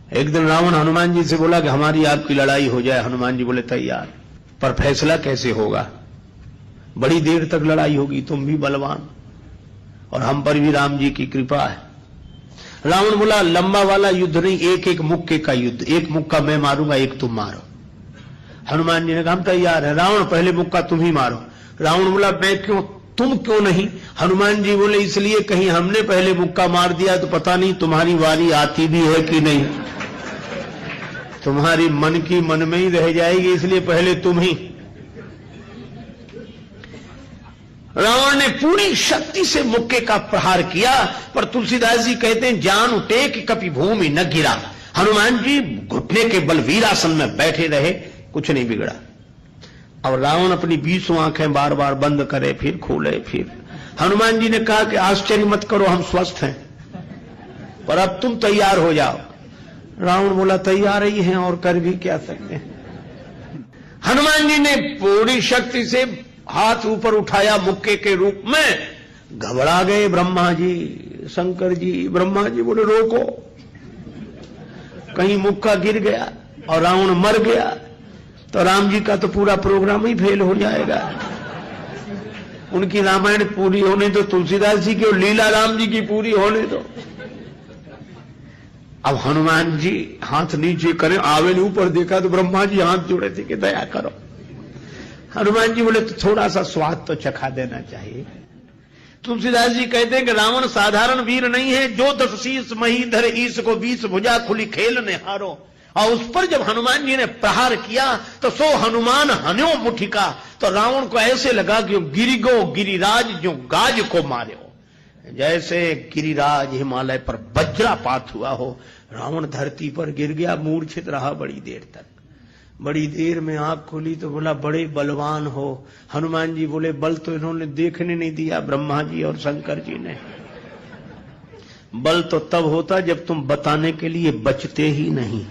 एक दिन रावण हनुमान जी से बोला कि हमारी आपकी लड़ाई हो जाए। हनुमान जी बोले तैयार, पर फैसला कैसे होगा? बड़ी देर तक लड़ाई होगी, तुम भी बलवान और हम पर भी राम जी की कृपा है। रावण बोला लंबा वाला युद्ध नहीं, एक एक मुक्के का युद्ध, एक मुक्का मैं मारूंगा, एक तुम मारो। हनुमान जी ने कहा हम तैयार है। रावण पहले मुक्का तुम ही मारो। रावण बोला मैं क्यों, तुम क्यों नहीं? हनुमान जी बोले इसलिए कहीं हमने पहले मुक्का मार दिया तो पता नहीं तुम्हारी वारी आती भी है कि नहीं, तुम्हारी मन की मन में ही रह जाएगी, इसलिए पहले तुम ही। रावण ने पूरी शक्ति से मुक्के का प्रहार किया, पर तुलसीदास जी कहते हैं जान टेक कपि भूमि न गिरा। हनुमान जी घुटने के बल वीरासन में बैठे रहे, कुछ नहीं बिगड़ा। और रावण अपनी 20 आंखें बार बार बंद करे, फिर खोले, फिर। हनुमान जी ने कहा कि आश्चर्य मत करो, हम स्वस्थ हैं, पर अब तुम तैयार हो जाओ। रावण बोला तैयार ही हैं और कर भी क्या सकते हैं। हनुमान जी ने पूरी शक्ति से हाथ ऊपर उठाया मुक्के के रूप में। घबरा गए ब्रह्मा जी, शंकर जी। ब्रह्मा जी बोले रोको, कहीं मुक्का गिर गया और रावण मर गया तो राम जी का तो पूरा प्रोग्राम ही फेल हो जाएगा। उनकी रामायण पूरी होने दो, तुलसीदास जी की और लीला राम जी की पूरी होने दो। अब हनुमान जी हाथ नीचे करें, आवे ने ऊपर देखा तो ब्रह्मा जी हाथ जोड़े थे कि दया करो। हनुमान जी बोले तो थोड़ा सा स्वाद तो चखा देना चाहिए। तुलसीदास जी कहते हैं कि रावण साधारण वीर नहीं है, जो 10 शीश महीधर ईश को 20 भुजा खुली खेल ने हारो। और उस पर जब हनुमान जी ने प्रहार किया तो सो हनुमान हन्यो मुठिका, तो रावण को ऐसे लगा कि गिरिगो गिरिराज जो गाज को मारे हो, जैसे गिरिराज हिमालय पर वज्रापात हुआ हो। रावण धरती पर गिर गया, मूर्छित रहा बड़ी देर तक। बड़ी देर में आंख खोली तो बोला बड़े बलवान हो। हनुमान जी बोले बल तो इन्होंने देखने नहीं दिया, ब्रह्मा जी और शंकर जी ने। बल तो तब होता जब तुम बताने के लिए बचते ही नहीं।